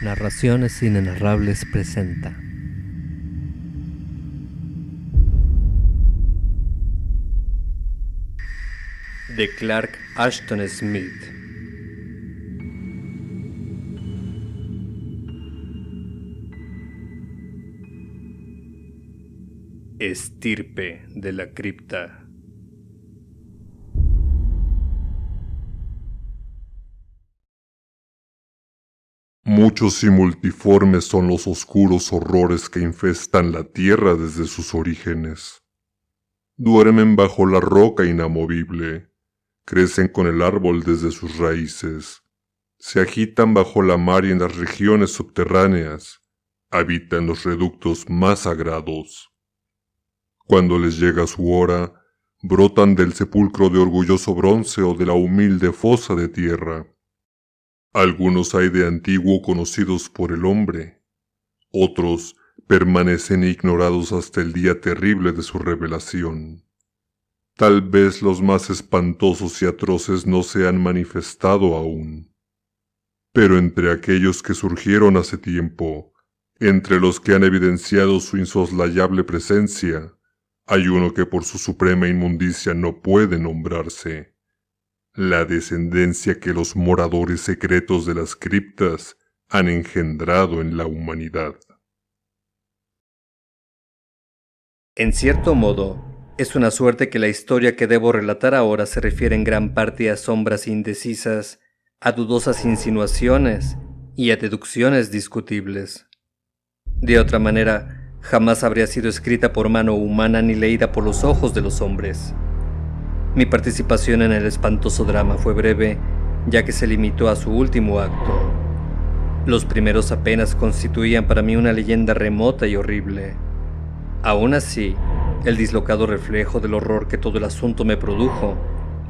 Narraciones Inenarrables presenta de Clark Ashton Smith. Estirpe de la cripta. Muchos y multiformes son los oscuros horrores que infestan la tierra desde sus orígenes. Duermen bajo la roca inamovible, crecen con el árbol desde sus raíces, se agitan bajo la mar y en las regiones subterráneas, habitan los reductos más sagrados. Cuando les llega su hora, brotan del sepulcro de orgulloso bronce o de la humilde fosa de tierra. Algunos hay de antiguo conocidos por el hombre, otros permanecen ignorados hasta el día terrible de su revelación. Tal vez los más espantosos y atroces no se han manifestado aún. Pero entre aquellos que surgieron hace tiempo, entre los que han evidenciado su insoslayable presencia, hay uno que por su suprema inmundicia no puede nombrarse. La descendencia que los moradores secretos de las criptas han engendrado en la humanidad. En cierto modo, es una suerte que la historia que debo relatar ahora se refiere en gran parte a sombras indecisas, a dudosas insinuaciones y a deducciones discutibles. De otra manera, jamás habría sido escrita por mano humana ni leída por los ojos de los hombres. Mi participación en el espantoso drama fue breve, ya que se limitó a su último acto. Los primeros apenas constituían para mí una leyenda remota y horrible. Aún así, el dislocado reflejo del horror que todo el asunto me produjo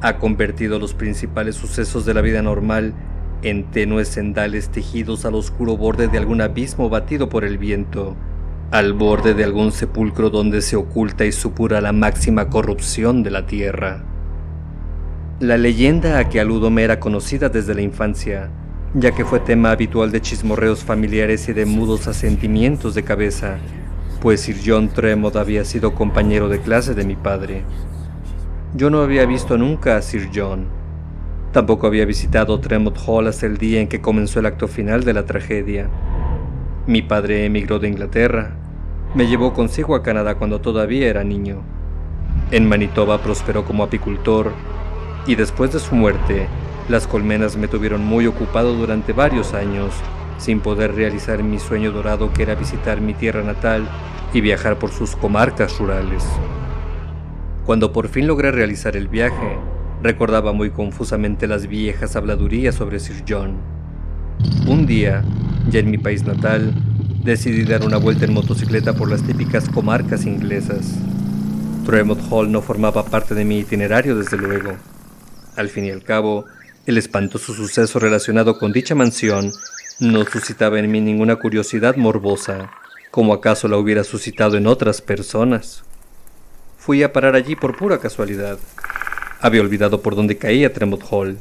ha convertido los principales sucesos de la vida normal en tenues sendales tejidos al oscuro borde de algún abismo batido por el viento, al borde de algún sepulcro donde se oculta y supura la máxima corrupción de la tierra. La leyenda a que aludo me era conocida desde la infancia, ya que fue tema habitual de chismorreos familiares y de mudos asentimientos de cabeza, pues Sir John Tremont había sido compañero de clase de mi padre. Yo no había visto nunca a Sir John. Tampoco había visitado Tremont Hall hasta el día en que comenzó el acto final de la tragedia. Mi padre emigró de Inglaterra. Me llevó consigo a Canadá cuando todavía era niño. En Manitoba prosperó como apicultor, y después de su muerte, las colmenas me tuvieron muy ocupado durante varios años, sin poder realizar mi sueño dorado que era visitar mi tierra natal y viajar por sus comarcas rurales. Cuando por fin logré realizar el viaje, recordaba muy confusamente las viejas habladurías sobre Sir John. Un día, ya en mi país natal, decidí dar una vuelta en motocicleta por las típicas comarcas inglesas. Tremont Hall no formaba parte de mi itinerario, desde luego. Al fin y al cabo, el espantoso suceso relacionado con dicha mansión no suscitaba en mí ninguna curiosidad morbosa, como acaso la hubiera suscitado en otras personas. Fui a parar allí por pura casualidad. Había olvidado por dónde caía Tremont Hall.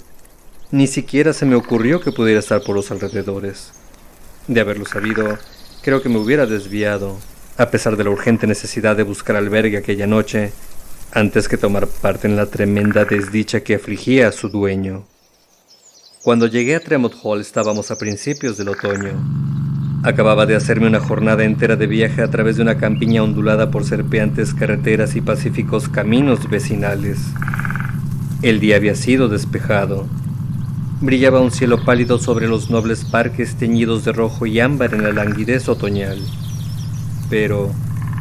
Ni siquiera se me ocurrió que pudiera estar por los alrededores. De haberlo sabido, creo que me hubiera desviado, a pesar de la urgente necesidad de buscar albergue aquella noche, antes que tomar parte en la tremenda desdicha que afligía a su dueño. Cuando llegué a Tremont Hall estábamos a principios del otoño. Acababa de hacerme una jornada entera de viaje a través de una campiña ondulada por serpeantes carreteras y pacíficos caminos vecinales. El día había sido despejado. Brillaba un cielo pálido sobre los nobles parques teñidos de rojo y ámbar en la languidez otoñal. Pero,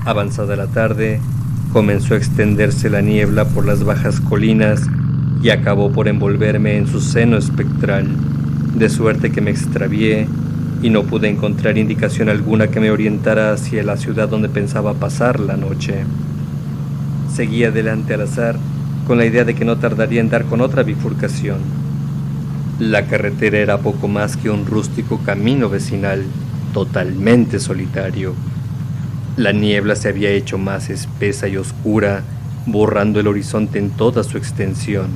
avanzada la tarde, comenzó a extenderse la niebla por las bajas colinas y acabó por envolverme en su seno espectral, de suerte que me extravié y no pude encontrar indicación alguna que me orientara hacia la ciudad donde pensaba pasar la noche. Seguí adelante al azar, con la idea de que no tardaría en dar con otra bifurcación. La carretera era poco más que un rústico camino vecinal, totalmente solitario. La niebla se había hecho más espesa y oscura, borrando el horizonte en toda su extensión.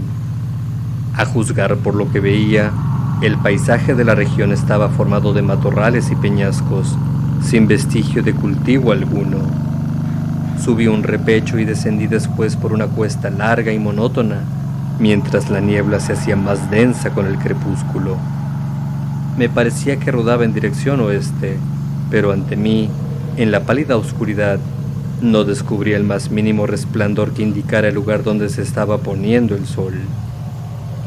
A juzgar por lo que veía, El paisaje de la región estaba formado de matorrales y peñascos, sin vestigio de cultivo alguno. Subí un repecho y descendí después por una cuesta larga y monótona, mientras la niebla se hacía más densa con el crepúsculo. Me parecía que rodaba en dirección oeste, pero ante mí, en la pálida oscuridad, no descubría el más mínimo resplandor que indicara el lugar donde se estaba poniendo el sol.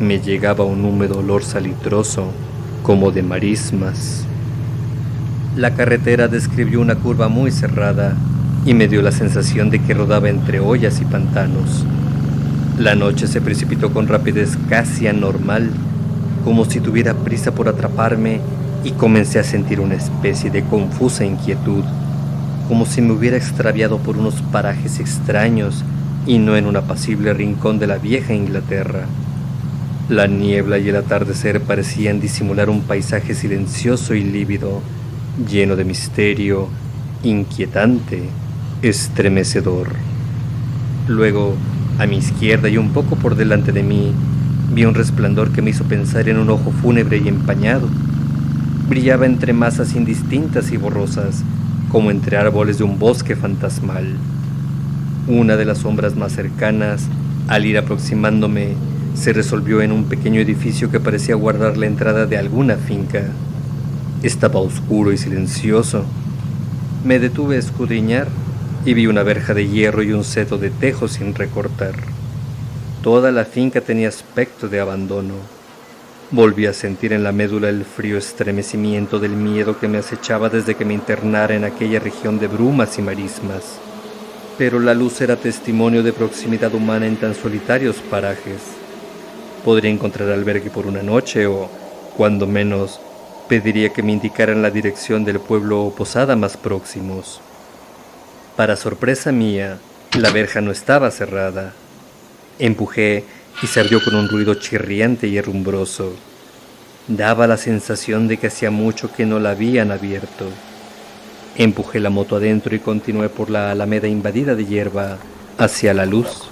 Me llegaba un húmedo olor salitroso, como de marismas. La carretera describió una curva muy cerrada y me dio la sensación de que rodaba entre hoyas y pantanos. La noche se precipitó con rapidez casi anormal, como si tuviera prisa por atraparme, y comencé a sentir una especie de confusa inquietud, como si me hubiera extraviado por unos parajes extraños y no en un apacible rincón de la vieja Inglaterra. La niebla y el atardecer parecían disimular un paisaje silencioso y lívido, lleno de misterio, inquietante, estremecedor. Luego, a mi izquierda y un poco por delante de mí, vi un resplandor que me hizo pensar en un ojo fúnebre y empañado. Brillaba entre masas indistintas y borrosas, como entre árboles de un bosque fantasmal. Una de las sombras más cercanas, al ir aproximándome, se resolvió en un pequeño edificio que parecía guardar la entrada de alguna finca. Estaba oscuro y silencioso. Me detuve a escudriñar y vi una verja de hierro y un seto de tejo sin recortar. Toda la finca tenía aspecto de abandono. Volví a sentir en la médula el frío estremecimiento del miedo que me acechaba desde que me internara en aquella región de brumas y marismas. Pero la luz era testimonio de proximidad humana en tan solitarios parajes. Podría encontrar albergue por una noche o, cuando menos, pediría que me indicaran la dirección del pueblo o posada más próximos. Para sorpresa mía, la verja no estaba cerrada. Empujé y se abrió con un ruido chirriante y herrumbroso. Daba la sensación de que hacía mucho que no la habían abierto. Empujé la moto adentro y continué por la alameda invadida de hierba hacia la luz.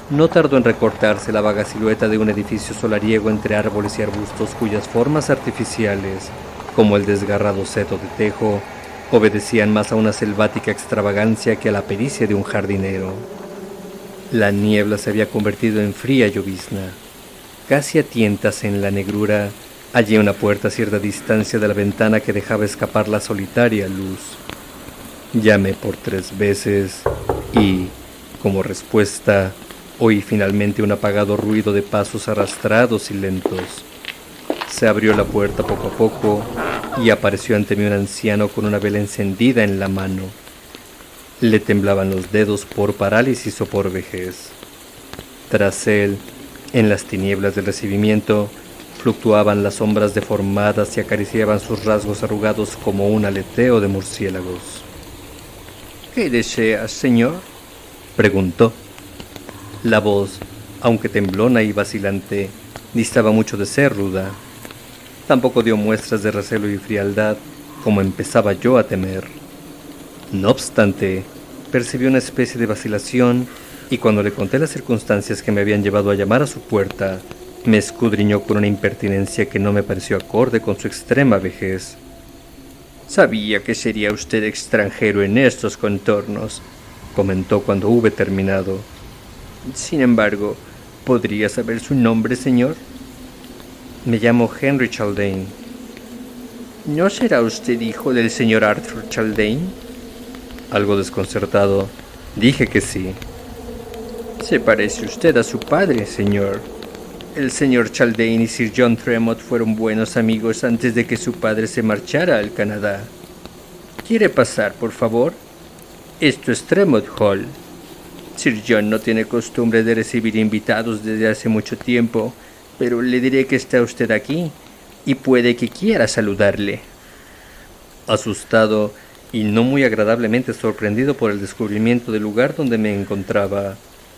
No tardó en recortarse la vaga silueta de un edificio solariego entre árboles y arbustos cuyas formas artificiales, como el desgarrado seto de tejo, obedecían más a una selvática extravagancia que a la pericia de un jardinero. La niebla se había convertido en fría llovizna. Casi a tientas en la negrura, hallé una puerta a cierta distancia de la ventana que dejaba escapar la solitaria luz. Llamé por 3 veces y, como respuesta, oí finalmente un apagado ruido de pasos arrastrados y lentos. Se abrió la puerta poco a poco y apareció ante mí un anciano con una vela encendida en la mano. Le temblaban los dedos por parálisis o por vejez. Tras él, en las tinieblas del recibimiento, fluctuaban las sombras deformadas y acariciaban sus rasgos arrugados como un aleteo de murciélagos. «¿Qué deseas, señor?», preguntó. La voz, aunque temblona y vacilante, distaba mucho de ser ruda. Tampoco dio muestras de recelo y frialdad, como empezaba yo a temer. No obstante, percibí una especie de vacilación, y cuando le conté las circunstancias que me habían llevado a llamar a su puerta, me escudriñó con una impertinencia que no me pareció acorde con su extrema vejez. «Sabía que sería usted extranjero en estos contornos», comentó cuando hube terminado. «Sin embargo, ¿podría saber su nombre, señor?». «Me llamo Henry Chaldane». «¿No será usted hijo del señor Arthur Chaldane?». Algo desconcertado, dije que sí. «Se parece usted a su padre, señor. El señor Chaldane y Sir John Tremont fueron buenos amigos antes de que su padre se marchara al Canadá. ¿Quiere pasar, por favor? Esto es Tremont Hall. Sir John no tiene costumbre de recibir invitados desde hace mucho tiempo, pero le diré que está usted aquí y puede que quiera saludarle». Asustado y no muy agradablemente sorprendido por el descubrimiento del lugar donde me encontraba,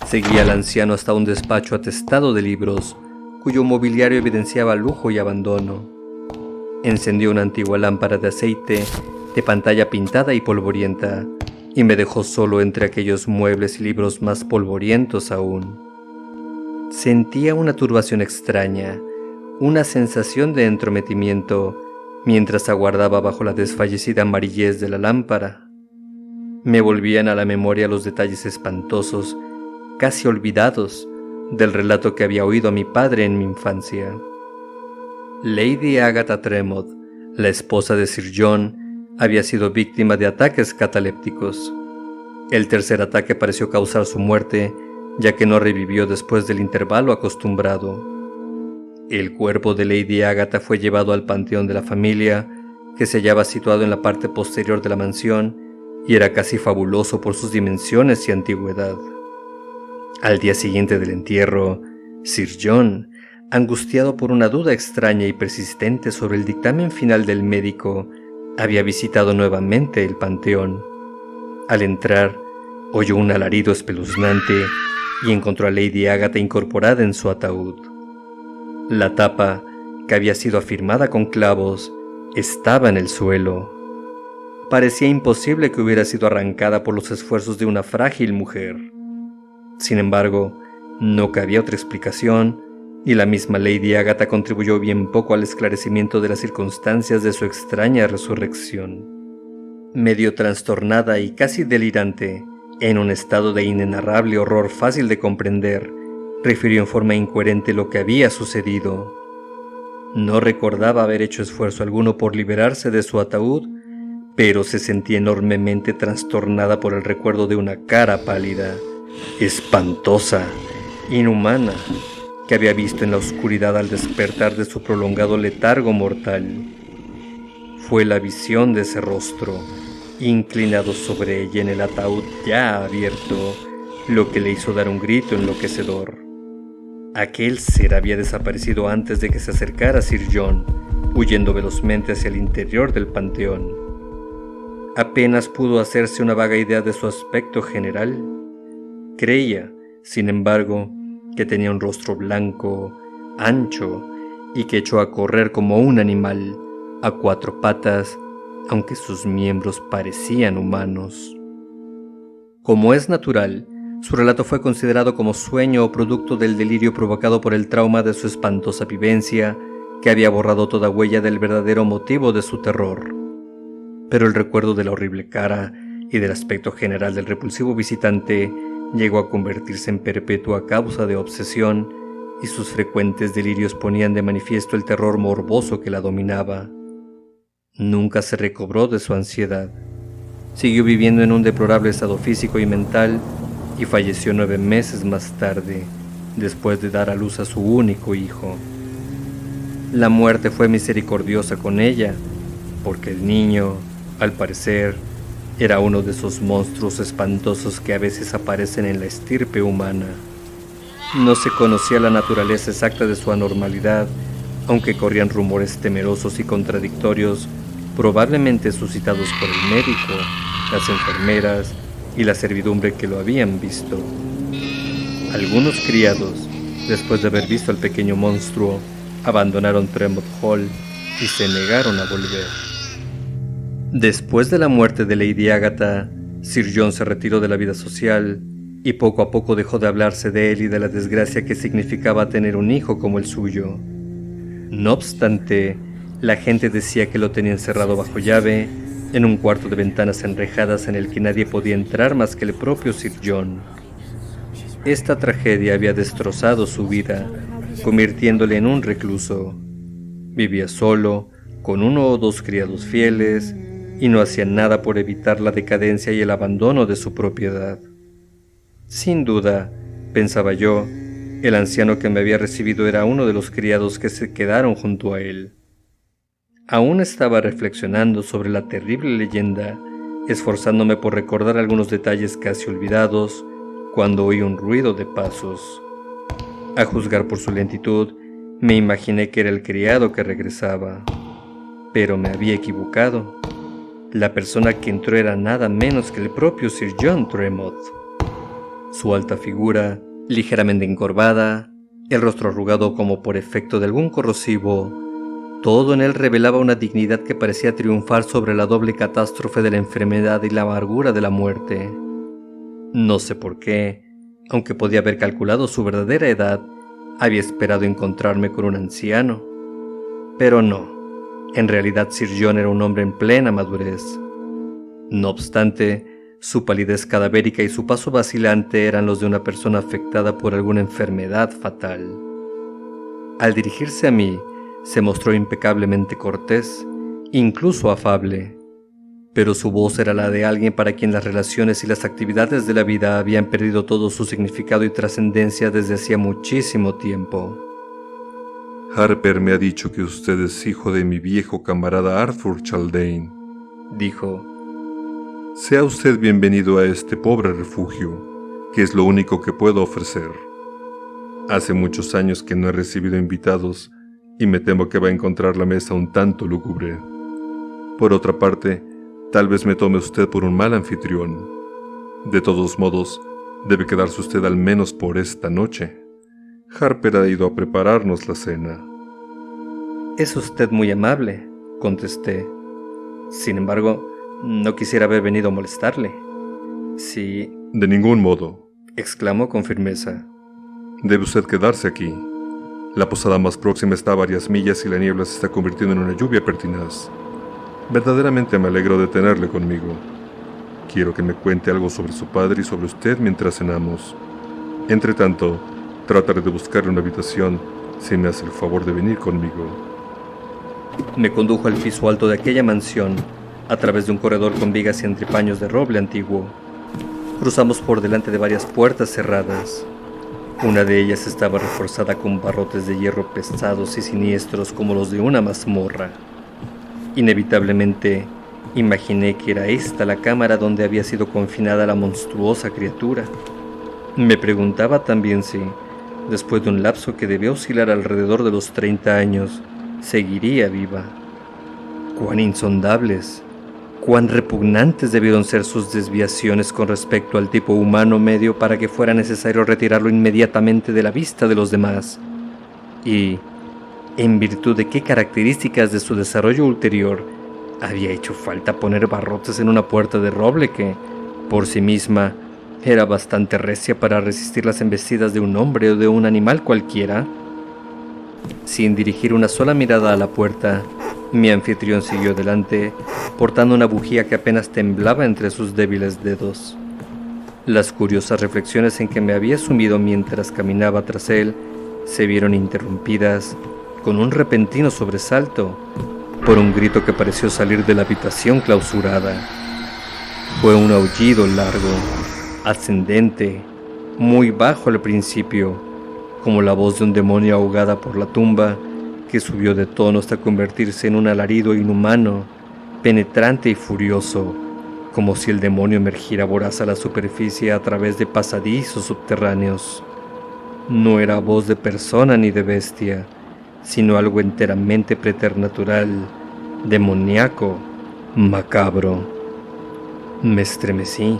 seguí al anciano hasta un despacho atestado de libros, cuyo mobiliario evidenciaba lujo y abandono. Encendió una antigua lámpara de aceite, de pantalla pintada y polvorienta, y me dejó solo entre aquellos muebles y libros más polvorientos aún. Sentía una turbación extraña, una sensación de entrometimiento mientras aguardaba bajo la desfallecida amarillez de la lámpara. Me volvían a la memoria los detalles espantosos, casi olvidados, del relato que había oído a mi padre en mi infancia. Lady Agatha Tremont, la esposa de Sir John, había sido víctima de ataques catalépticos. El tercer ataque pareció causar su muerte, ya que no revivió después del intervalo acostumbrado. El cuerpo de Lady Agatha fue llevado al panteón de la familia, que se hallaba situado en la parte posterior de la mansión y era casi fabuloso por sus dimensiones y antigüedad. Al día siguiente del entierro, Sir John, angustiado por una duda extraña y persistente sobre el dictamen final del médico, había visitado nuevamente el panteón. Al entrar, oyó un alarido espeluznante y encontró a Lady Agatha incorporada en su ataúd. La tapa, que había sido afirmada con clavos, estaba en el suelo. Parecía imposible que hubiera sido arrancada por los esfuerzos de una frágil mujer. Sin embargo, no cabía otra explicación, y la misma Lady Agatha contribuyó bien poco al esclarecimiento de las circunstancias de su extraña resurrección. Medio trastornada y casi delirante, en un estado de inenarrable horror fácil de comprender, refirió en forma incoherente lo que había sucedido. No recordaba haber hecho esfuerzo alguno por liberarse de su ataúd, pero se sentía enormemente trastornada por el recuerdo de una cara pálida, espantosa, inhumana, que había visto en la oscuridad al despertar de su prolongado letargo mortal. Fue la visión de ese rostro, inclinado sobre ella en el ataúd ya abierto, lo que le hizo dar un grito enloquecedor. Aquel ser había desaparecido antes de que se acercara Sir John, huyendo velozmente hacia el interior del panteón. Apenas pudo hacerse una vaga idea de su aspecto general. Creía, sin embargo, que tenía un rostro blanco, ancho, y que echó a correr como un animal, a cuatro patas, aunque sus miembros parecían humanos. Como es natural, su relato fue considerado como sueño o producto del delirio provocado por el trauma de su espantosa vivencia, que había borrado toda huella del verdadero motivo de su terror. Pero el recuerdo de la horrible cara y del aspecto general del repulsivo visitante llegó a convertirse en perpetua causa de obsesión, y sus frecuentes delirios ponían de manifiesto el terror morboso que la dominaba. Nunca se recobró de su ansiedad. Siguió viviendo en un deplorable estado físico y mental y falleció 9 meses más tarde, después de dar a luz a su único hijo. La muerte fue misericordiosa con ella, porque el niño, al parecer, era uno de esos monstruos espantosos que a veces aparecen en la estirpe humana. No se conocía la naturaleza exacta de su anormalidad, aunque corrían rumores temerosos y contradictorios, probablemente suscitados por el médico, las enfermeras y la servidumbre que lo habían visto. Algunos criados, después de haber visto al pequeño monstruo, abandonaron Tremont Hall y se negaron a volver. Después de la muerte de Lady Agatha, Sir John se retiró de la vida social y poco a poco dejó de hablarse de él y de la desgracia que significaba tener un hijo como el suyo. No obstante, la gente decía que lo tenía encerrado bajo llave en un cuarto de ventanas enrejadas en el que nadie podía entrar más que el propio Sir John. Esta tragedia había destrozado su vida, convirtiéndole en un recluso. Vivía solo, con 1 o 2 criados fieles, y no hacía nada por evitar la decadencia y el abandono de su propiedad. Sin duda, pensaba yo, el anciano que me había recibido era uno de los criados que se quedaron junto a él. Aún estaba reflexionando sobre la terrible leyenda, esforzándome por recordar algunos detalles casi olvidados, cuando oí un ruido de pasos. A juzgar por su lentitud, me imaginé que era el criado que regresaba, pero me había equivocado. La persona que entró era nada menos que el propio Sir John Tremont. Su alta figura, ligeramente encorvada, el rostro arrugado como por efecto de algún corrosivo, todo en él revelaba una dignidad que parecía triunfar sobre la doble catástrofe de la enfermedad y la amargura de la muerte. No sé por qué, aunque podía haber calculado su verdadera edad, Había esperado encontrarme con un anciano, pero no. En realidad Sir John era un hombre en plena madurez. No obstante, su palidez cadavérica y su paso vacilante eran los de una persona afectada por alguna enfermedad fatal. Al dirigirse a mí, se mostró impecablemente cortés, incluso afable, pero su voz era la de alguien para quien las relaciones y las actividades de la vida habían perdido todo su significado y trascendencia desde hacía muchísimo tiempo. Harper me ha dicho que usted es hijo de mi viejo camarada Arthur Chaldane, dijo. Sea usted bienvenido a este pobre refugio, que es lo único que puedo ofrecer. Hace muchos años que no he recibido invitados y me temo que va a encontrar la mesa un tanto lúgubre. Por otra parte, tal vez me tome usted por un mal anfitrión. De todos modos, debe quedarse usted al menos por esta noche. Harper ha ido a prepararnos la cena. Es usted muy amable, contesté. Sin embargo, no quisiera haber venido a molestarle. Sí. De ningún modo, exclamó con firmeza. Debe usted quedarse aquí. La posada más próxima está a varias millas y la niebla se está convirtiendo en una lluvia pertinaz. Verdaderamente me alegro de tenerle conmigo. Quiero que me cuente algo sobre su padre y sobre usted mientras cenamos. Entre tanto, trataré de buscarle una habitación si me hace el favor de venir conmigo. Me condujo al piso alto de aquella mansión, a través de un corredor con vigas y entrepaños de roble antiguo. Cruzamos por delante de varias puertas cerradas. Una de ellas estaba reforzada con barrotes de hierro pesados y siniestros como los de una mazmorra. Inevitablemente, imaginé que era esta la cámara donde había sido confinada la monstruosa criatura. Me preguntaba también si, después de un lapso que debía oscilar alrededor de los 30 años, seguiría viva. Cuán insondables, cuán repugnantes debieron ser sus desviaciones con respecto al tipo humano medio para que fuera necesario retirarlo inmediatamente de la vista de los demás. Y, en virtud de qué características de su desarrollo ulterior, había hecho falta poner barrotes en una puerta de roble que, por sí misma, era bastante recia para resistir las embestidas de un hombre o de un animal cualquiera. Sin dirigir una sola mirada a la puerta, mi anfitrión siguió adelante, portando una bujía que apenas temblaba entre sus débiles dedos. Las curiosas reflexiones en que me había sumido mientras caminaba tras él se vieron interrumpidas con un repentino sobresalto por un grito que pareció salir de la habitación clausurada. Fue un aullido largo, ascendente, muy bajo al principio, como la voz de un demonio ahogada por la tumba, que subió de tono hasta convertirse en un alarido inhumano, penetrante y furioso, como si el demonio emergiera voraz a la superficie a través de pasadizos subterráneos. No era voz de persona ni de bestia, sino algo enteramente preternatural, demoníaco, macabro. Me estremecí,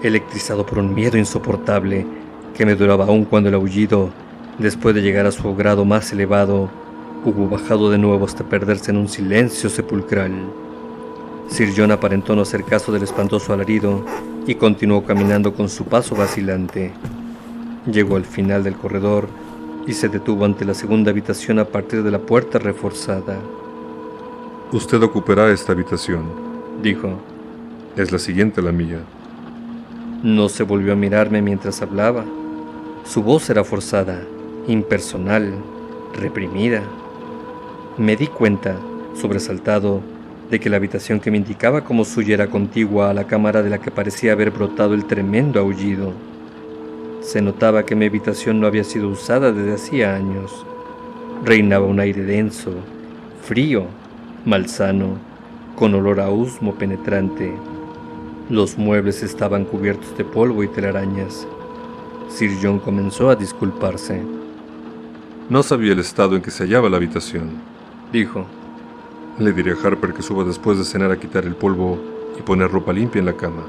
electrizado por un miedo insoportable que me duraba aún cuando el aullido, después de llegar a su grado más elevado, hubo bajado de nuevo hasta perderse en un silencio sepulcral. Sir John aparentó no hacer caso del espantoso alarido y continuó caminando con su paso vacilante. Llegó al final del corredor y se detuvo ante la segunda habitación a partir de la puerta reforzada. Usted ocupará esta habitación, dijo. Es la siguiente a la mía. No se volvió a mirarme mientras hablaba. Su voz era forzada, impersonal, reprimida. Me di cuenta, sobresaltado, de que la habitación que me indicaba como suya era contigua a la cámara de la que parecía haber brotado el tremendo aullido. Se notaba que mi habitación no había sido usada desde hacía años. Reinaba un aire denso, frío, malsano, con olor a husmo penetrante. Los muebles estaban cubiertos de polvo y telarañas. Sir John comenzó a disculparse. No sabía el estado en que se hallaba la habitación, dijo. Le diré a Harper que suba después de cenar a quitar el polvo y poner ropa limpia en la cama.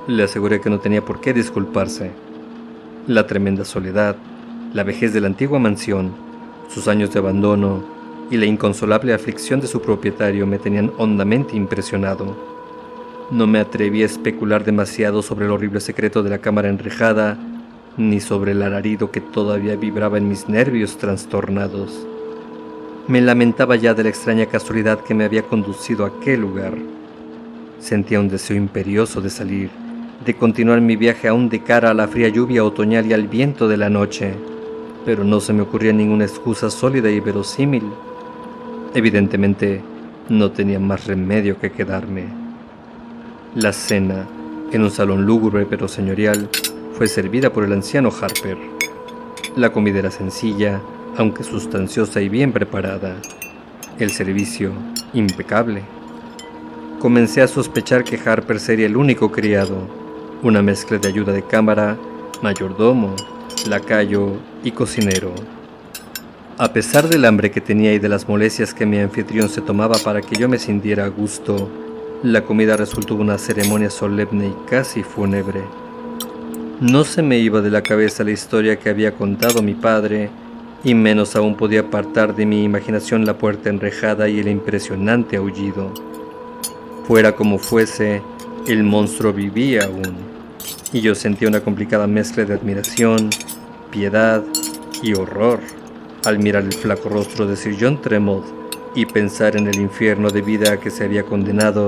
Le aseguré que no tenía por qué disculparse. La tremenda soledad, la vejez de la antigua mansión, sus años de abandono y la inconsolable aflicción de su propietario me tenían hondamente impresionado. No me atreví a especular demasiado sobre el horrible secreto de la cámara enrejada ni sobre el alarido que todavía vibraba en mis nervios trastornados. Me lamentaba ya de la extraña casualidad que me había conducido a aquel lugar. Sentía un deseo imperioso de salir, de continuar mi viaje aún de cara a la fría lluvia otoñal y al viento de la noche, pero no se me ocurría ninguna excusa sólida y verosímil. Evidentemente, no tenía más remedio que quedarme. La cena, en un salón lúgubre pero señorial, fue servida por el anciano Harper. La comida era sencilla, aunque sustanciosa y bien preparada. El servicio, impecable. Comencé a sospechar que Harper sería el único criado, una mezcla de ayuda de cámara, mayordomo, lacayo y cocinero. A pesar del hambre que tenía y de las molestias que mi anfitrión se tomaba para que yo me sintiera a gusto, la comida resultó una ceremonia solemne y casi fúnebre. No se me iba de la cabeza la historia que había contado mi padre, y menos aún podía apartar de mi imaginación la puerta enrejada y el impresionante aullido. Fuera como fuese, el monstruo vivía aún, y yo sentía una complicada mezcla de admiración, piedad y horror al mirar el flaco rostro de Sir John Tremont y pensar en el infierno de vida a que se había condenado,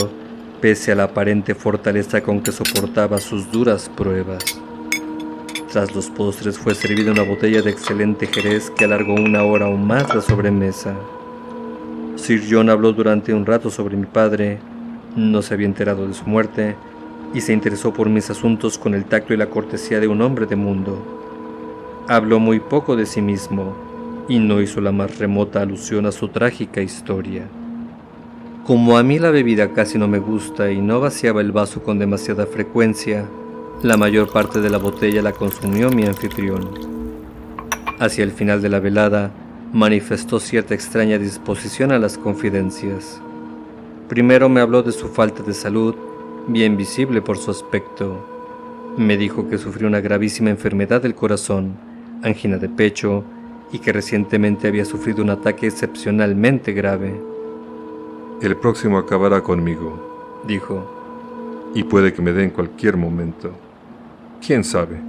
pese a la aparente fortaleza con que soportaba sus duras pruebas. Tras los postres fue servida una botella de excelente jerez que alargó 1 hora o más la sobremesa. Sir John habló durante un rato sobre mi padre, no se había enterado de su muerte, y se interesó por mis asuntos con el tacto y la cortesía de un hombre de mundo. Habló muy poco de sí mismo, y no hizo la más remota alusión a su trágica historia. Como a mí la bebida casi no me gusta y no vaciaba el vaso con demasiada frecuencia, la mayor parte de la botella la consumió mi anfitrión. Hacia el final de la velada, manifestó cierta extraña disposición a las confidencias. Primero me habló de su falta de salud, bien visible por su aspecto. Me dijo que sufrió una gravísima enfermedad del corazón, angina de pecho, y que recientemente había sufrido un ataque excepcionalmente grave. El próximo acabará conmigo, dijo, y puede que me dé en cualquier momento. ¿Quién sabe?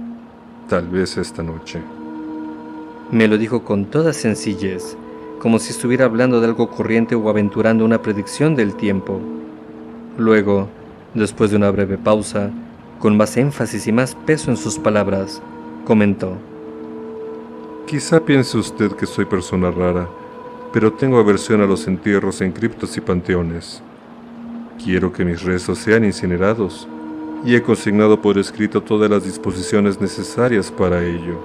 Tal vez esta noche. Me lo dijo con toda sencillez, como si estuviera hablando de algo corriente o aventurando una predicción del tiempo. Luego, después de una breve pausa, con más énfasis y más peso en sus palabras, comentó: Quizá piense usted que soy persona rara, pero tengo aversión a los entierros en criptas y panteones. Quiero que mis restos sean incinerados, y he consignado por escrito todas las disposiciones necesarias para ello.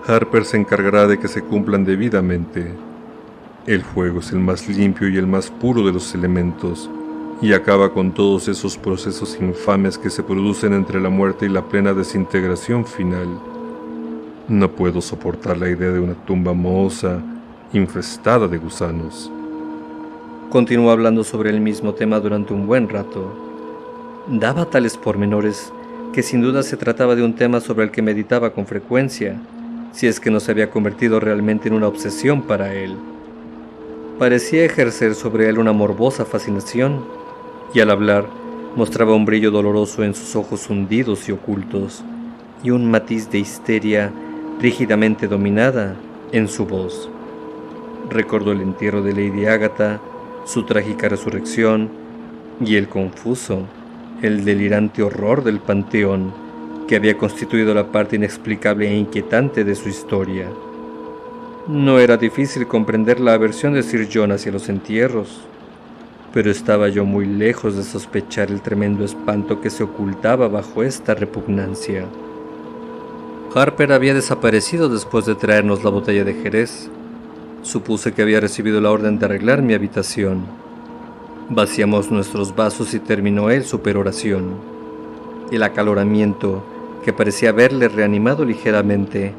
Harper se encargará de que se cumplan debidamente. El fuego es el más limpio y el más puro de los elementos, y acaba con todos esos procesos infames que se producen entre la muerte y la plena desintegración final. No puedo soportar la idea de una tumba mohosa, infestada de gusanos. Continuó hablando sobre el mismo tema durante un buen rato. Daba tales pormenores que sin duda se trataba de un tema sobre el que meditaba con frecuencia, si es que no se había convertido realmente en una obsesión para él. Parecía ejercer sobre él una morbosa fascinación, y al hablar mostraba un brillo doloroso en sus ojos hundidos y ocultos, y un matiz de histeria rígidamente dominada en su voz. Recordó el entierro de Lady Agatha, su trágica resurrección, y el confuso, el delirante horror del panteón, que había constituido la parte inexplicable e inquietante de su historia. No era difícil comprender la aversión de Sir John hacia los entierros, pero estaba yo muy lejos de sospechar el tremendo espanto que se ocultaba bajo esta repugnancia. Harper había desaparecido después de traernos la botella de jerez. Supuse que había recibido la orden de arreglar mi habitación. Vaciamos nuestros vasos y terminó él su peroración. El acaloramiento, que parecía haberle reanimado ligeramente,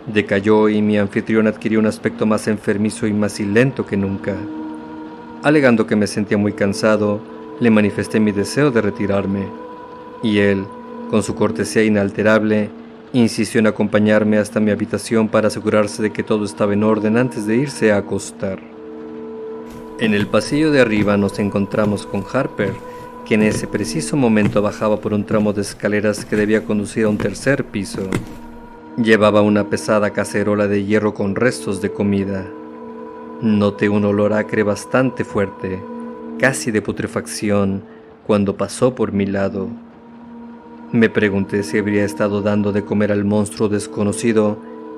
decayó y mi anfitrión adquirió un aspecto más enfermizo y más silento que nunca. Alegando que me sentía muy cansado, le manifesté mi deseo de retirarme, y él, con su cortesía inalterable, insistió en acompañarme hasta mi habitación para asegurarse de que todo estaba en orden antes de irse a acostar. En el pasillo de arriba nos encontramos con Harper, que en ese preciso momento bajaba por un tramo de escaleras que debía conducir a un tercer piso. Llevaba una pesada cacerola de hierro con restos de comida. Noté un olor acre bastante fuerte, casi de putrefacción, cuando pasó por mi lado. Me pregunté si habría estado dando de comer al monstruo desconocido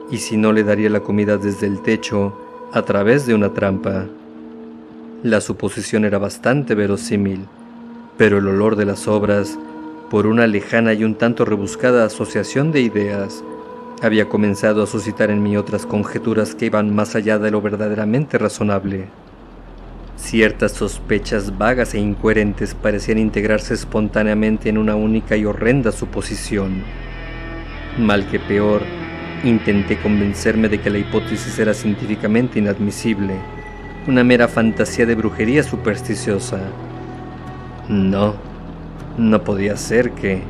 y si no le daría la comida desde el techo a través de una trampa. La suposición era bastante verosímil, pero el olor de las sobras, por una lejana y un tanto rebuscada asociación de ideas, había comenzado a suscitar en mí otras conjeturas que iban más allá de lo verdaderamente razonable. Ciertas sospechas vagas e incoherentes parecían integrarse espontáneamente en una única y horrenda suposición. Mal que peor, intenté convencerme de que la hipótesis era científicamente inadmisible, una mera fantasía de brujería supersticiosa. No podía ser que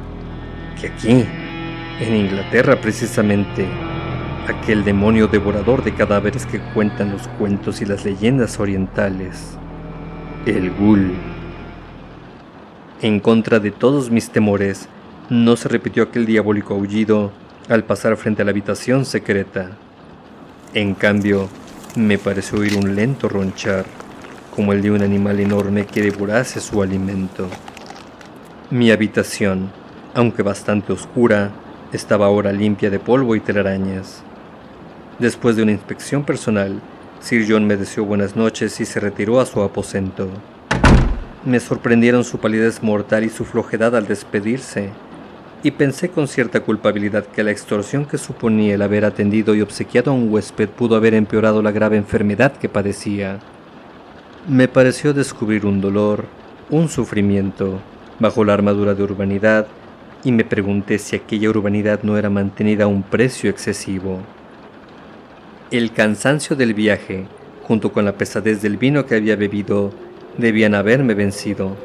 aquí, en Inglaterra precisamente, aquel demonio devorador de cadáveres que cuentan los cuentos y las leyendas orientales, el Ghul. En contra de todos mis temores, no se repitió aquel diabólico aullido al pasar frente a la habitación secreta. En cambio, me pareció oír un lento ronchar, como el de un animal enorme que devorase su alimento. Mi habitación, aunque bastante oscura, estaba ahora limpia de polvo y telarañas. Después de una inspección personal, Sir John me deseó buenas noches y se retiró a su aposento. Me sorprendieron su palidez mortal y su flojedad al despedirse, y pensé con cierta culpabilidad que la extorsión que suponía el haber atendido y obsequiado a un huésped pudo haber empeorado la grave enfermedad que padecía. Me pareció descubrir un dolor, un sufrimiento, bajo la armadura de urbanidad, y me pregunté si aquella urbanidad no era mantenida a un precio excesivo. El cansancio del viaje, junto con la pesadez del vino que había bebido, debían haberme vencido,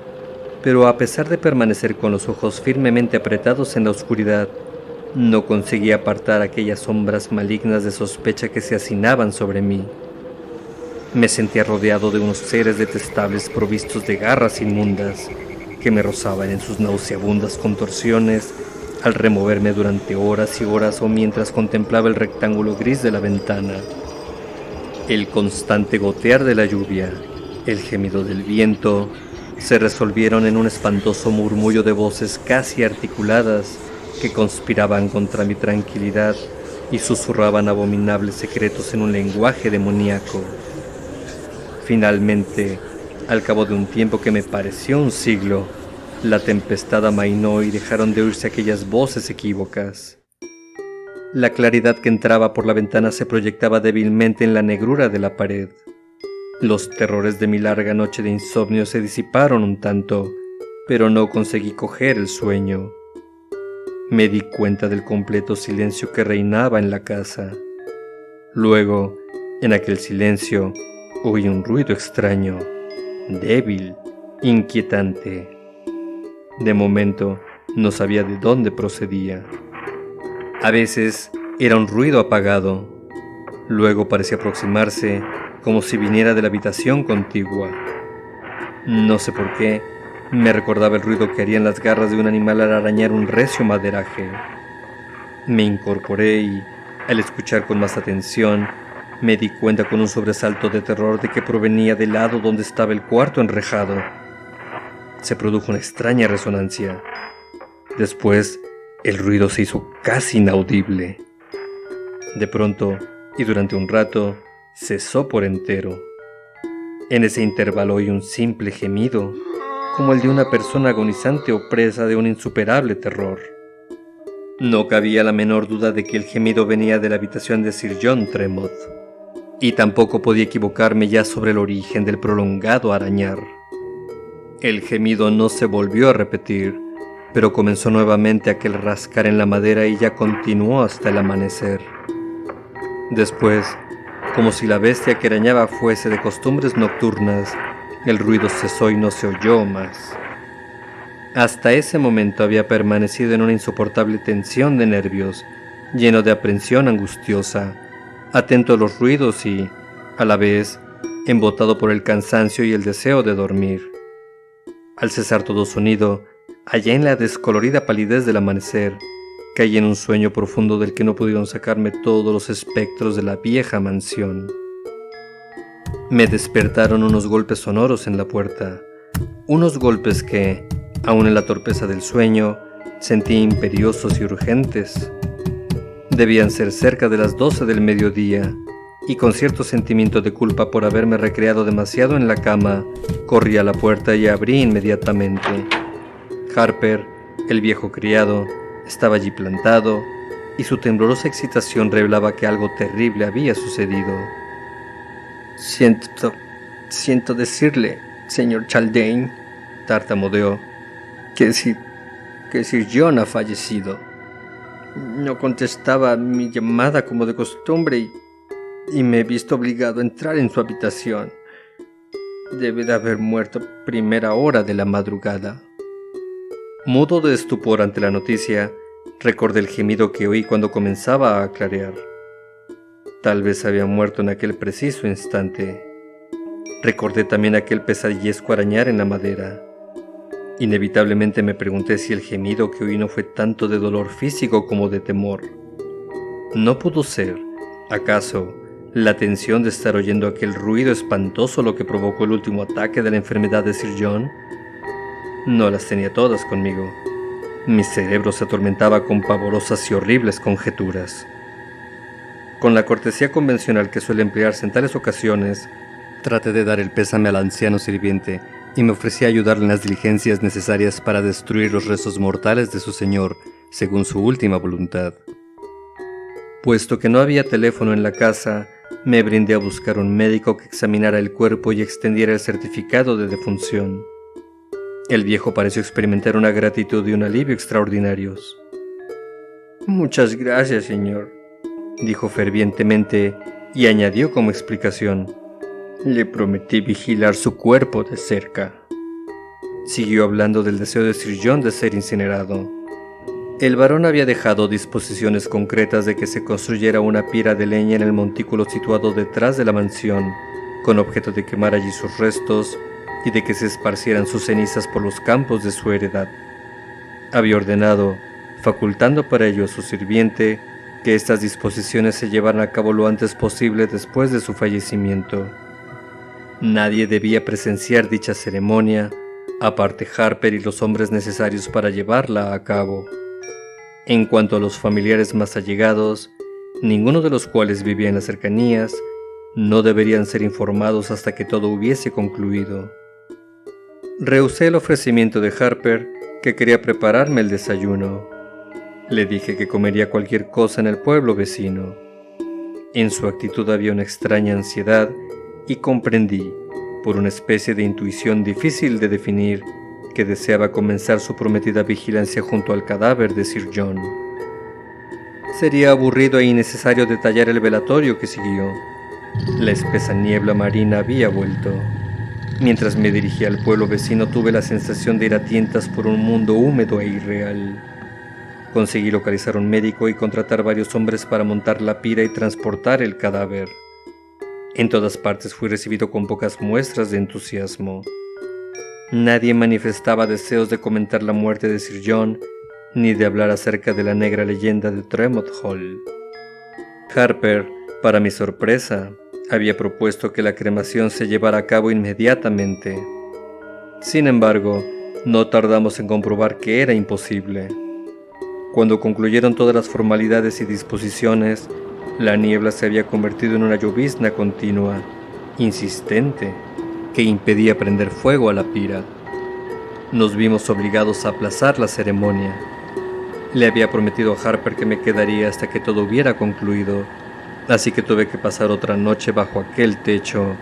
pero a pesar de permanecer con los ojos firmemente apretados en la oscuridad, no conseguía apartar aquellas sombras malignas de sospecha que se hacinaban sobre mí. Me sentía rodeado de unos seres detestables provistos de garras inmundas, que me rozaban en sus nauseabundas contorsiones al removerme durante horas y horas o mientras contemplaba el rectángulo gris de la ventana. El constante gotear de la lluvia, el gemido del viento, se resolvieron en un espantoso murmullo de voces casi articuladas que conspiraban contra mi tranquilidad y susurraban abominables secretos en un lenguaje demoníaco. Finalmente, al cabo de un tiempo que me pareció un siglo, la tempestad amainó y dejaron de oírse aquellas voces equívocas. La claridad que entraba por la ventana se proyectaba débilmente en la negrura de la pared. Los terrores de mi larga noche de insomnio se disiparon un tanto, pero no conseguí coger el sueño. Me di cuenta del completo silencio que reinaba en la casa. Luego, en aquel silencio, oí un ruido extraño, débil, inquietante. De momento, no sabía de dónde procedía. A veces era un ruido apagado. Luego parecía aproximarse, como si viniera de la habitación contigua. No sé por qué, me recordaba el ruido que harían las garras de un animal al arañar un recio maderaje. Me incorporé y, al escuchar con más atención, me di cuenta con un sobresalto de terror de que provenía del lado donde estaba el cuarto enrejado. Se produjo una extraña resonancia. Después, el ruido se hizo casi inaudible. De pronto, y durante un rato, cesó por entero. En ese intervalo oí un simple gemido, como el de una persona agonizante o presa de un insuperable terror. No cabía la menor duda de que el gemido venía de la habitación de Sir John Tremont, y tampoco podía equivocarme ya sobre el origen del prolongado arañar. El gemido no se volvió a repetir, pero comenzó nuevamente aquel rascar en la madera y ya continuó hasta el amanecer. Después, como si la bestia que arañaba fuese de costumbres nocturnas, el ruido cesó y no se oyó más. Hasta ese momento había permanecido en una insoportable tensión de nervios, lleno de aprensión angustiosa, atento a los ruidos y, a la vez, embotado por el cansancio y el deseo de dormir. Al cesar todo sonido, allá en la descolorida palidez del amanecer, Caí en un sueño profundo del que no pudieron sacarme todos los espectros de la vieja mansión. Me despertaron unos golpes sonoros en la puerta, unos golpes que, aun en la torpeza del sueño, sentí imperiosos y urgentes. Debían ser cerca de las 12 del mediodía, y con cierto sentimiento de culpa por haberme recreado demasiado en la cama, corrí a la puerta y abrí inmediatamente. Harper, el viejo criado, estaba allí plantado, y su temblorosa excitación revelaba que algo terrible había sucedido. Siento decirle, señor Chaldane, tartamudeó, que Sir John ha fallecido. No contestaba a mi llamada como de costumbre y me he visto obligado a entrar en su habitación. Debe de haber muerto a primera hora de la madrugada. Mudo de estupor ante la noticia, recordé el gemido que oí cuando comenzaba a clarear. Tal vez había muerto en aquel preciso instante. Recordé también aquel pesadillesco arañar en la madera. Inevitablemente me pregunté si el gemido que oí no fue tanto de dolor físico como de temor. ¿No pudo ser, acaso, la tensión de estar oyendo aquel ruido espantoso lo que provocó el último ataque de la enfermedad de Sir John? No las tenía todas conmigo. Mi cerebro se atormentaba con pavorosas y horribles conjeturas. Con la cortesía convencional que suele emplearse en tales ocasiones, traté de dar el pésame al anciano sirviente y me ofrecí a ayudarle en las diligencias necesarias para destruir los restos mortales de su señor, según su última voluntad. Puesto que no había teléfono en la casa, me brindé a buscar un médico que examinara el cuerpo y extendiera el certificado de defunción. El viejo pareció experimentar una gratitud y un alivio extraordinarios. «Muchas gracias, señor», dijo fervientemente y añadió como explicación: «Le prometí vigilar su cuerpo de cerca». Siguió hablando del deseo de Sir John de ser incinerado. El varón había dejado disposiciones concretas de que se construyera una pira de leña en el montículo situado detrás de la mansión, con objeto de quemar allí sus restos y de que se esparcieran sus cenizas por los campos de su heredad. Había ordenado, facultando para ello a su sirviente, que estas disposiciones se llevaran a cabo lo antes posible después de su fallecimiento. Nadie debía presenciar dicha ceremonia, aparte Harper y los hombres necesarios para llevarla a cabo. En cuanto a los familiares más allegados, ninguno de los cuales vivía en las cercanías, no deberían ser informados hasta que todo hubiese concluido. Rehusé el ofrecimiento de Harper, que quería prepararme el desayuno. Le dije que comería cualquier cosa en el pueblo vecino. En su actitud había una extraña ansiedad y comprendí, por una especie de intuición difícil de definir, que deseaba comenzar su prometida vigilancia junto al cadáver de Sir John. Sería aburrido e innecesario detallar el velatorio que siguió. La espesa niebla marina había vuelto. Mientras me dirigía al pueblo vecino tuve la sensación de ir a tientas por un mundo húmedo e irreal. Conseguí localizar un médico y contratar varios hombres para montar la pira y transportar el cadáver. En todas partes fui recibido con pocas muestras de entusiasmo. Nadie manifestaba deseos de comentar la muerte de Sir John, ni de hablar acerca de la negra leyenda de Tremont Hall. Harper, para mi sorpresa, había propuesto que la cremación se llevara a cabo inmediatamente. Sin embargo, no tardamos en comprobar que era imposible. Cuando concluyeron todas las formalidades y disposiciones, la niebla se había convertido en una llovizna continua, insistente, que impedía prender fuego a la pira. Nos vimos obligados a aplazar la ceremonia. Le había prometido a Harper que me quedaría hasta que todo hubiera concluido, así que tuve que pasar otra noche bajo aquel techo,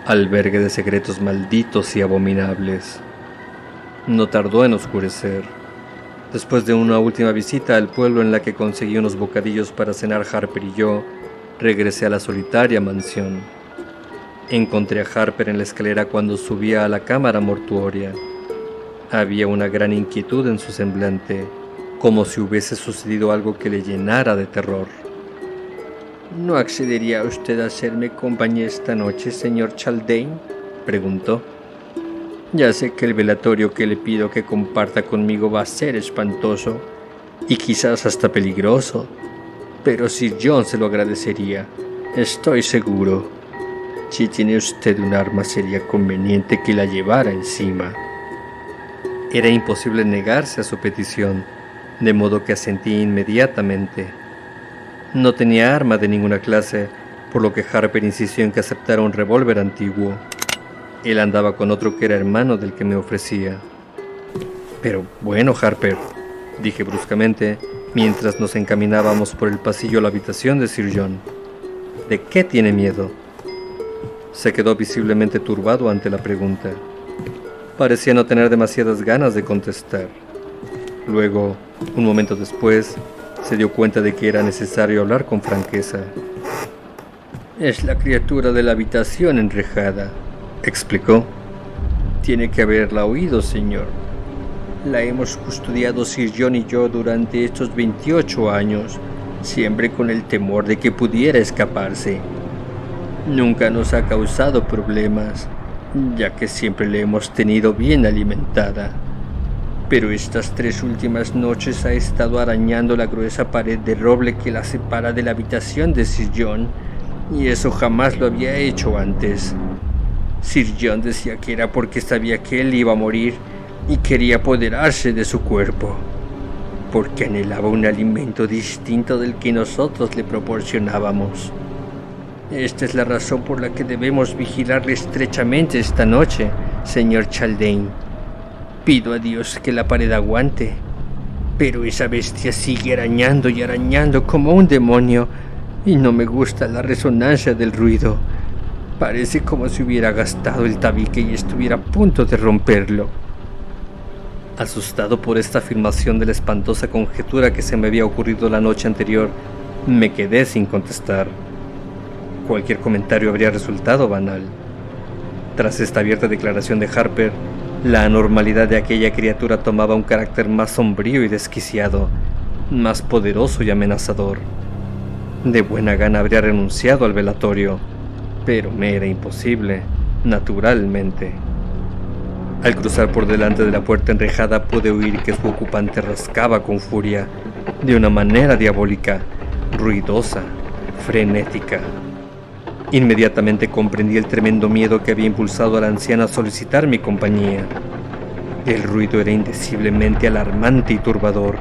albergue de secretos malditos y abominables. No tardó en oscurecer. Después de una última visita al pueblo en la que conseguí unos bocadillos para cenar Harper y yo, regresé a la solitaria mansión. Encontré a Harper en la escalera cuando subía a la cámara mortuoria. Había una gran inquietud en su semblante, como si hubiese sucedido algo que le llenara de terror. ¿No accedería usted a hacerme compañía esta noche, señor Chaldane?, preguntó. Ya sé que el velatorio que le pido que comparta conmigo va a ser espantoso, y quizás hasta peligroso, pero Sir John se lo agradecería, estoy seguro. Si tiene usted un arma sería conveniente que la llevara encima. Era imposible negarse a su petición, de modo que asentí inmediatamente. No tenía arma de ninguna clase, por lo que Harper insistió en que aceptara un revólver antiguo. Él andaba con otro que era hermano del que me ofrecía. Pero bueno, Harper, dije bruscamente, mientras nos encaminábamos por el pasillo a la habitación de Sir John. ¿De qué tiene miedo? Se quedó visiblemente turbado ante la pregunta. Parecía no tener demasiadas ganas de contestar. Luego, un momento después, se dio cuenta de que era necesario hablar con franqueza. Es la criatura de la habitación enrejada, explicó. Tiene que haberla oído, señor. La hemos custodiado Sir John y yo durante estos 28 años, siempre con el temor de que pudiera escaparse. Nunca nos ha causado problemas, ya que siempre la hemos tenido bien alimentada. Pero estas 3 últimas noches ha estado arañando la gruesa pared de roble que la separa de la habitación de Sir John, y eso jamás lo había hecho antes. Sir John decía que era porque sabía que él iba a morir y quería apoderarse de su cuerpo, porque anhelaba un alimento distinto del que nosotros le proporcionábamos. Esta es la razón por la que debemos vigilarle estrechamente esta noche, señor Chaldane. Pido a Dios que la pared aguante, pero esa bestia sigue arañando y arañando como un demonio, y no me gusta la resonancia del ruido. Parece como si hubiera gastado el tabique y estuviera a punto de romperlo. Asustado por esta afirmación de la espantosa conjetura que se me había ocurrido la noche anterior, me quedé sin contestar. Cualquier comentario habría resultado banal. Tras esta abierta declaración de Harper, la anormalidad de aquella criatura tomaba un carácter más sombrío y desquiciado, más poderoso y amenazador. De buena gana habría renunciado al velatorio, pero me era imposible, naturalmente. Al cruzar por delante de la puerta enrejada pude oír que su ocupante rascaba con furia, de una manera diabólica, ruidosa, frenética. Inmediatamente comprendí el tremendo miedo que había impulsado a la anciana a solicitar mi compañía. El ruido era indeciblemente alarmante y turbador.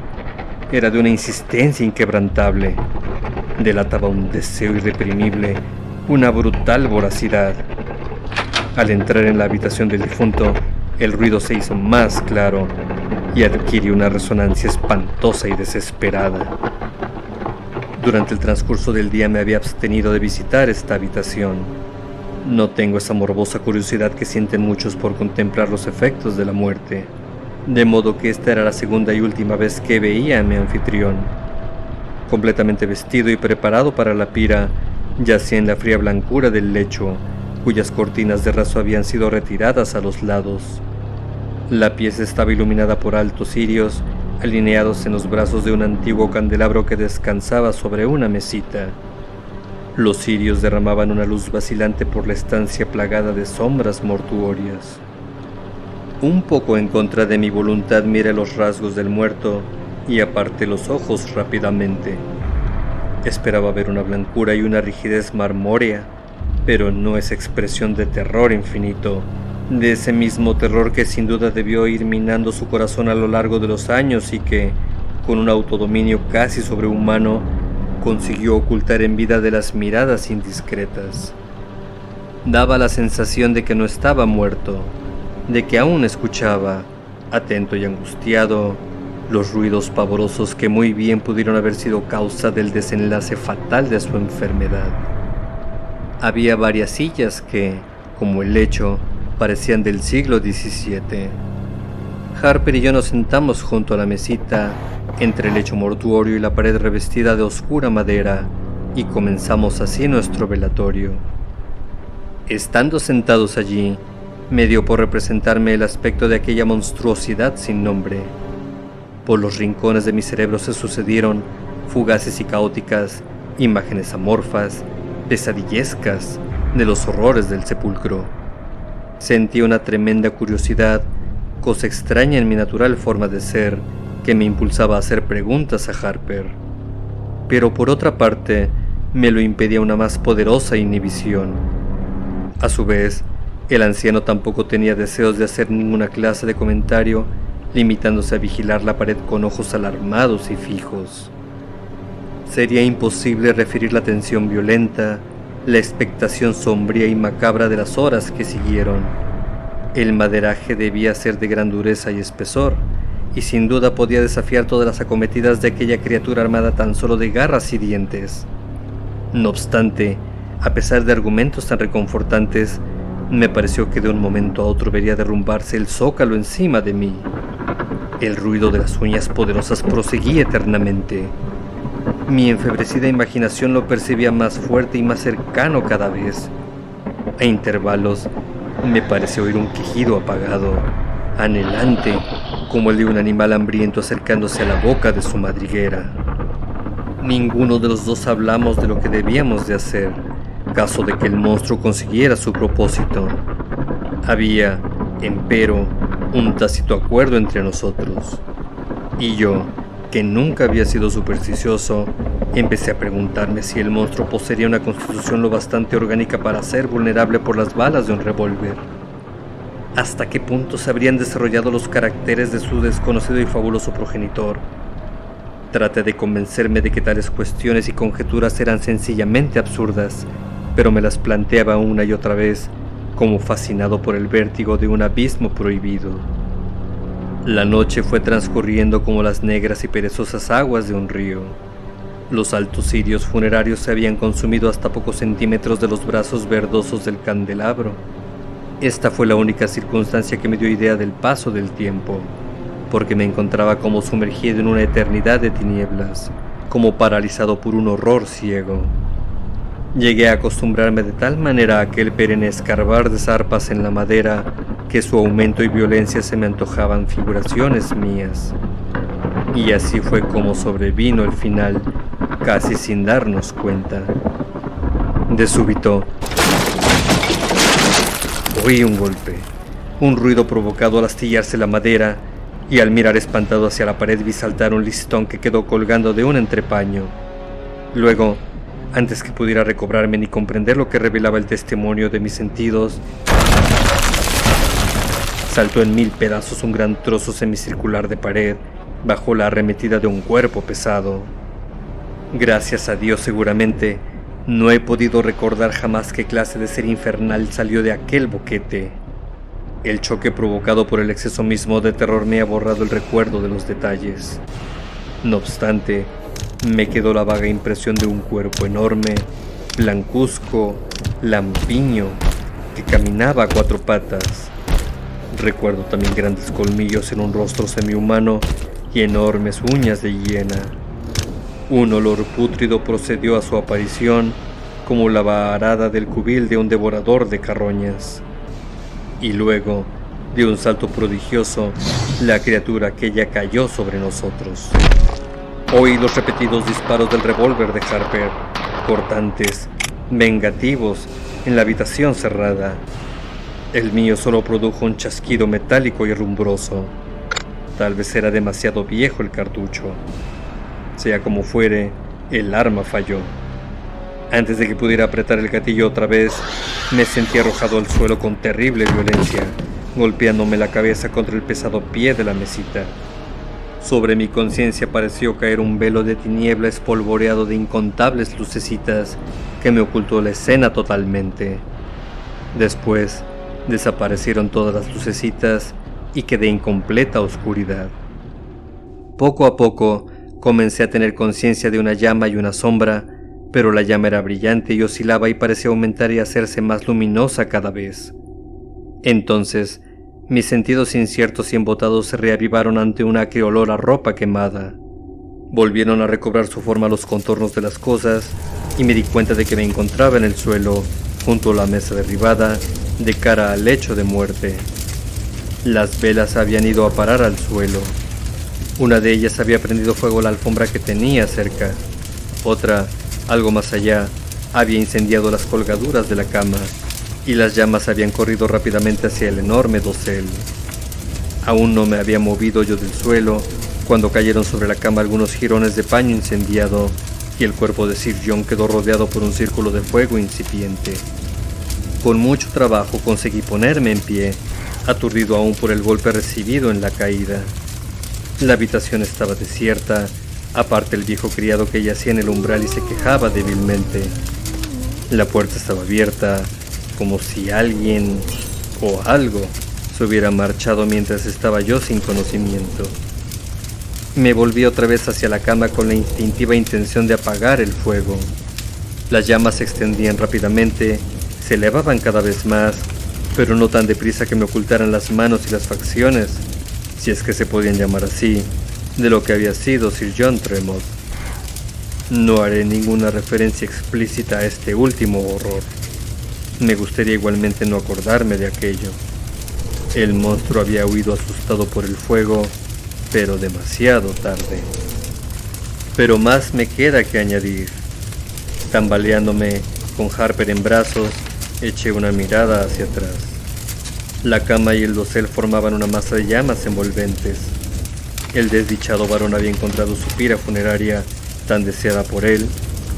Era de una insistencia inquebrantable. Delataba un deseo irreprimible, una brutal voracidad. Al entrar en la habitación del difunto, el ruido se hizo más claro y adquirió una resonancia espantosa y desesperada. Durante el transcurso del día me había abstenido de visitar esta habitación. No tengo esa morbosa curiosidad que sienten muchos por contemplar los efectos de la muerte, de modo que esta era la segunda y última vez que veía a mi anfitrión. Completamente vestido y preparado para la pira, yacía en la fría blancura del lecho, cuyas cortinas de raso habían sido retiradas a los lados. La pieza estaba iluminada por altos cirios, alineados en los brazos de un antiguo candelabro que descansaba sobre una mesita. Los cirios derramaban una luz vacilante por la estancia plagada de sombras mortuorias. Un poco en contra de mi voluntad miré los rasgos del muerto y aparté los ojos rápidamente. Esperaba ver una blancura y una rigidez marmórea, pero no esa expresión de terror infinito, de ese mismo terror que sin duda debió ir minando su corazón a lo largo de los años y que, con un autodominio casi sobrehumano, consiguió ocultar en vida de las miradas indiscretas. Daba la sensación de que no estaba muerto, de que aún escuchaba, atento y angustiado, los ruidos pavorosos que muy bien pudieron haber sido causa del desenlace fatal de su enfermedad. Había varias sillas que, como el lecho, parecían del siglo XVII. Harper y yo nos sentamos junto a la mesita, entre el lecho mortuorio y la pared revestida de oscura madera, y comenzamos así nuestro velatorio. Estando sentados allí, me dio por representarme el aspecto de aquella monstruosidad sin nombre. Por los rincones de mi cerebro se sucedieron, fugaces y caóticas, imágenes amorfas, pesadillescas, de los horrores del sepulcro. Sentí una tremenda curiosidad, cosa extraña en mi natural forma de ser, que me impulsaba a hacer preguntas a Harper. Pero por otra parte, me lo impedía una más poderosa inhibición. A su vez, el anciano tampoco tenía deseos de hacer ninguna clase de comentario, limitándose a vigilar la pared con ojos alarmados y fijos. Sería imposible referir la tensión violenta, la expectación sombría y macabra de las horas que siguieron. El maderaje debía ser de gran dureza y espesor, y sin duda podía desafiar todas las acometidas de aquella criatura armada tan solo de garras y dientes. No obstante, a pesar de argumentos tan reconfortantes, me pareció que de un momento a otro vería derrumbarse el zócalo encima de mí. El ruido de las uñas poderosas proseguía eternamente. Mi enfebrecida imaginación lo percibía más fuerte y más cercano cada vez. A intervalos me pareció oír un quejido apagado, anhelante, como el de un animal hambriento acercándose a la boca de su madriguera. Ninguno de los dos hablamos de lo que debíamos de hacer, caso de que el monstruo consiguiera su propósito. Había, empero, un tácito acuerdo entre nosotros. Y yo, que nunca había sido supersticioso, empecé a preguntarme si el monstruo poseería una constitución lo bastante orgánica para ser vulnerable por las balas de un revólver. ¿Hasta qué punto se habrían desarrollado los caracteres de su desconocido y fabuloso progenitor? Traté de convencerme de que tales cuestiones y conjeturas eran sencillamente absurdas, pero me las planteaba una y otra vez, como fascinado por el vértigo de un abismo prohibido. La noche fue transcurriendo como las negras y perezosas aguas de un río. Los altos cirios funerarios se habían consumido hasta pocos centímetros de los brazos verdosos del candelabro. Esta fue la única circunstancia que me dio idea del paso del tiempo, porque me encontraba como sumergido en una eternidad de tinieblas, como paralizado por un horror ciego. Llegué a acostumbrarme de tal manera a aquel perenne escarbar de zarpas en la madera que su aumento y violencia se me antojaban figuraciones mías. Y así fue como sobrevino el final, casi sin darnos cuenta. De súbito, oí un golpe, un ruido provocado al astillarse la madera, y al mirar espantado hacia la pared vi saltar un listón que quedó colgando de un entrepaño. Luego, antes que pudiera recobrarme ni comprender lo que revelaba el testimonio de mis sentidos, saltó en 1000 pedazos un gran trozo semicircular de pared bajo la arremetida de un cuerpo pesado. Gracias a Dios, seguramente, no he podido recordar jamás qué clase de ser infernal salió de aquel boquete. El choque provocado por el exceso mismo de terror me ha borrado el recuerdo de los detalles. No obstante, me quedó la vaga impresión de un cuerpo enorme, blancuzco, lampiño, que caminaba a 4 patas. Recuerdo también grandes colmillos en un rostro semihumano y enormes uñas de hiena. Un olor pútrido procedió a su aparición, como la vaharada del cubil de un devorador de carroñas. Y luego, de un salto prodigioso, la criatura aquella cayó sobre nosotros. Oí los repetidos disparos del revólver de Harper, cortantes, vengativos, en la habitación cerrada. El mío solo produjo un chasquido metálico y rumbroso. Tal vez era demasiado viejo el cartucho. Sea como fuere, el arma falló. Antes de que pudiera apretar el gatillo otra vez, me sentí arrojado al suelo con terrible violencia, golpeándome la cabeza contra el pesado pie de la mesita. Sobre mi conciencia pareció caer un velo de tiniebla espolvoreado de incontables lucecitas que me ocultó la escena totalmente. Después, desaparecieron todas las lucecitas y quedé en completa oscuridad. Poco a poco, comencé a tener conciencia de una llama y una sombra, pero la llama era brillante y oscilaba y parecía aumentar y hacerse más luminosa cada vez. Entonces, mis sentidos inciertos y embotados se reavivaron ante un acre olor a ropa quemada. Volvieron a recobrar su forma los contornos de las cosas y me di cuenta de que me encontraba en el suelo, junto a la mesa derribada, de cara al lecho de muerte. Las velas habían ido a parar al suelo. Una de ellas había prendido fuego a la alfombra que tenía cerca. Otra, algo más allá, había incendiado las colgaduras de la cama, y las llamas habían corrido rápidamente hacia el enorme dosel. Aún no me había movido yo del suelo cuando cayeron sobre la cama algunos jirones de paño incendiado y el cuerpo de Sir John quedó rodeado por un círculo de fuego incipiente. Con mucho trabajo conseguí ponerme en pie, aturdido aún por el golpe recibido en la caída. La habitación estaba desierta, aparte el viejo criado que yacía en el umbral y se quejaba débilmente. La puerta estaba abierta, como si alguien o algo se hubiera marchado mientras estaba yo sin conocimiento. Me volví otra vez hacia la cama con la instintiva intención de apagar el fuego. Las llamas se extendían rápidamente, se elevaban cada vez más, pero no tan deprisa que me ocultaran las manos y las facciones, si es que se podían llamar así, de lo que había sido Sir John Tremont. No haré ninguna referencia explícita a este último horror. Me gustaría igualmente no acordarme de aquello. El monstruo había huido asustado por el fuego, pero demasiado tarde. Pero más me queda que añadir. Tambaleándome, con Harper en brazos, eché una mirada hacia atrás. La cama y el dosel formaban una masa de llamas envolventes. El desdichado varón había encontrado su pira funeraria, tan deseada por él,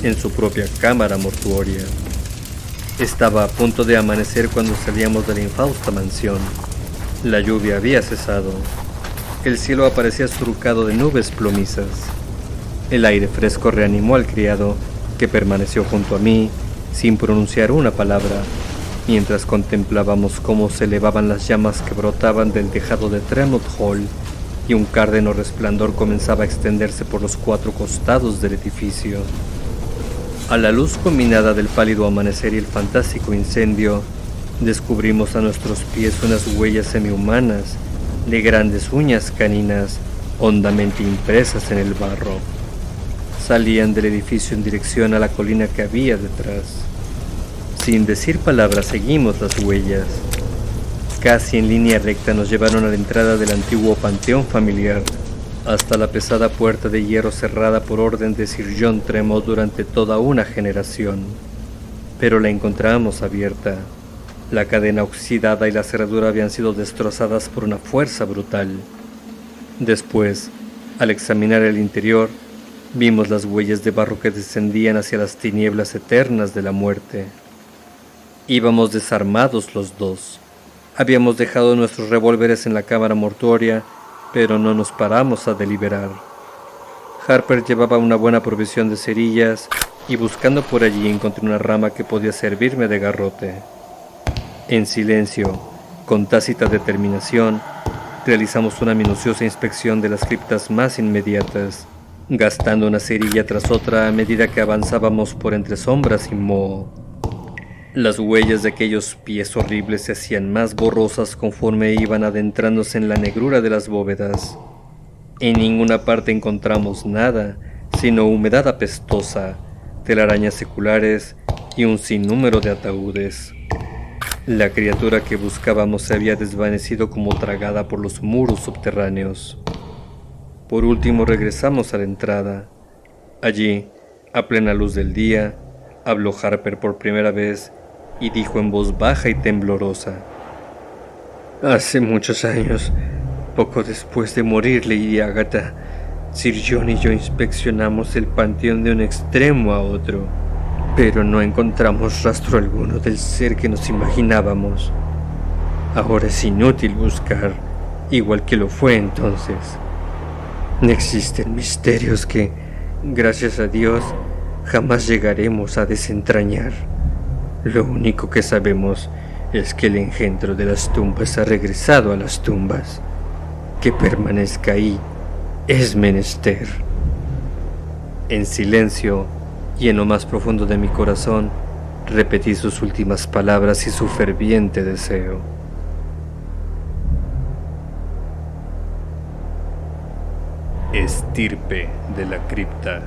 en su propia cámara mortuoria. Estaba a punto de amanecer cuando salíamos de la infausta mansión. La lluvia había cesado. El cielo aparecía surcado de nubes plomizas. El aire fresco reanimó al criado, que permaneció junto a mí, sin pronunciar una palabra, mientras contemplábamos cómo se elevaban las llamas que brotaban del tejado de Tremont Hall y un cárdeno resplandor comenzaba a extenderse por los 4 costados del edificio. A la luz combinada del pálido amanecer y el fantástico incendio, descubrimos a nuestros pies unas huellas semihumanas de grandes uñas caninas hondamente impresas en el barro. Salían del edificio en dirección a la colina que había detrás. Sin decir palabras seguimos las huellas. Casi en línea recta nos llevaron a la entrada del antiguo panteón familiar, hasta la pesada puerta de hierro cerrada por orden de Sir John Tremont durante toda una generación. Pero la encontramos abierta. La cadena oxidada y la cerradura habían sido destrozadas por una fuerza brutal. Después, al examinar el interior, vimos las huellas de barro que descendían hacia las tinieblas eternas de la muerte. Íbamos desarmados los dos. Habíamos dejado nuestros revólveres en la cámara mortuoria, pero no nos paramos a deliberar. Harper llevaba una buena provisión de cerillas y buscando por allí encontré una rama que podía servirme de garrote. En silencio, con tácita determinación, realizamos una minuciosa inspección de las criptas más inmediatas, gastando una cerilla tras otra a medida que avanzábamos por entre sombras y moho. Las huellas de aquellos pies horribles se hacían más borrosas conforme iban adentrándose en la negrura de las bóvedas. En ninguna parte encontramos nada, sino humedad apestosa, telarañas seculares y un sinnúmero de ataúdes. La criatura que buscábamos se había desvanecido como tragada por los muros subterráneos. Por último regresamos a la entrada. Allí, a plena luz del día, habló Harper por primera vez y dijo en voz baja y temblorosa: «Hace muchos años, poco después de morir Lady Agatha, Sir John y yo inspeccionamos el panteón de un extremo a otro, pero no encontramos rastro alguno del ser que nos imaginábamos. Ahora es inútil buscar, igual que lo fue entonces. Existen misterios que, gracias a Dios, jamás llegaremos a desentrañar. Lo único que sabemos es que el engendro de las tumbas ha regresado a las tumbas. Que permanezca ahí es menester». En silencio y en lo más profundo de mi corazón, repetí sus últimas palabras y su ferviente deseo. Estirpe de la cripta.